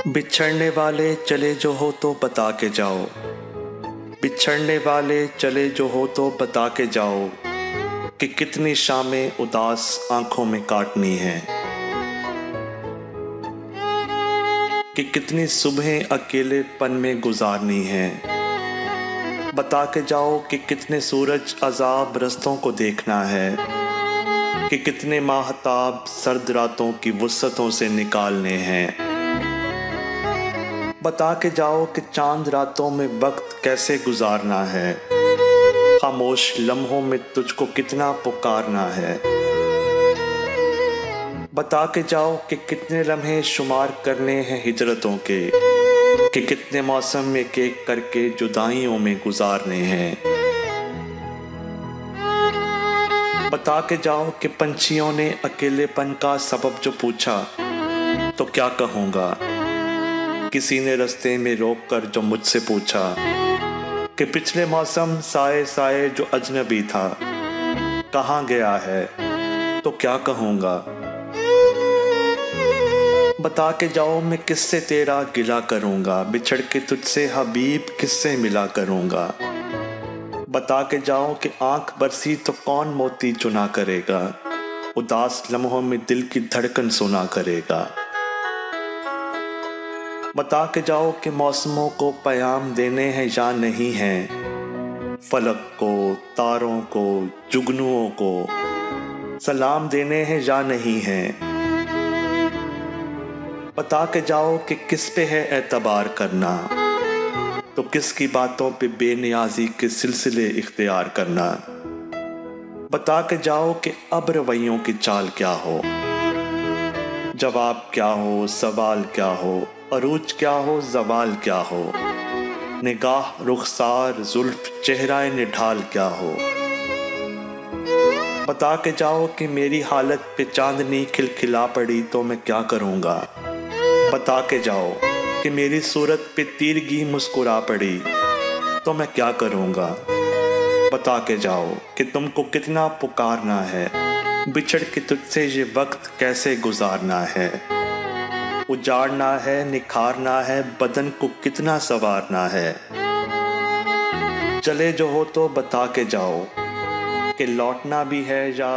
बिछड़ने वाले चले जो हो तो बता के जाओ, बिछड़ने वाले चले जो हो तो बता के जाओ कि कितनी शामें उदास आंखों में काटनी है, कि कितनी सुबहें अकेलेपन में गुजारनी है। बता के जाओ कि कितने सूरज अजाब रस्तों को देखना है, कि कितने माहताब सर्द रातों की वुसअतों से निकालने हैं। बता के जाओ कि चांद रातों में वक्त कैसे गुजारना है, खामोश लम्हों में तुझको कितना पुकारना है। बता के जाओ कि कितने लम्हे शुमार करने हैं हिजरतों के, कि कितने मौसम एक एक करके जुदाइयों में गुजारने हैं। बता के जाओ कि पंछियों ने अकेलेपन का सबब जो पूछा तो क्या कहूँगा, किसी ने रास्ते में रोककर जो मुझसे पूछा कि पिछले मौसम साए साए जो अजनबी था कहाँ गया है, तो क्या कहूँगा। बता के जाओ मैं किससे तेरा गिला करूँगा, बिछड़ के तुझसे हबीब किससे मिला करूँगा। बता के जाओ कि आँख बरसी तो कौन मोती चुना करेगा, उदास लम्हों में दिल की धड़कन सुना करेगा। बता के जाओ कि मौसमों को पैगाम देने हैं या नहीं हैं, फलक को तारों को जुगनुओं को सलाम देने हैं या नहीं हैं। बता के जाओ कि किस पे है एतबार करना, तो किसकी बातों पे बेनियाजी के सिलसिले इख्तियार करना। बता के जाओ कि अब रवैयों की चाल क्या हो, जवाब क्या हो सवाल क्या हो, अरूज क्या हो जवाल क्या हो, निगाह रुखसार जुल्फ चेहराए निढाल क्या हो। बता के जाओ कि मेरी हालत पे चांदनी खिलखिला पड़ी तो मैं क्या करूँगा। बता के जाओ कि मेरी सूरत पे तीरगी मुस्कुरा पड़ी तो मैं क्या करूँगा। बता के जाओ कि तुमको कितना पुकारना है, बिछड़ के तुझसे ये वक्त कैसे गुजारना है। उजाड़ना है निखारना है बदन को कितना संवारना है। चले जो हो तो बता के जाओ कि लौटना भी है या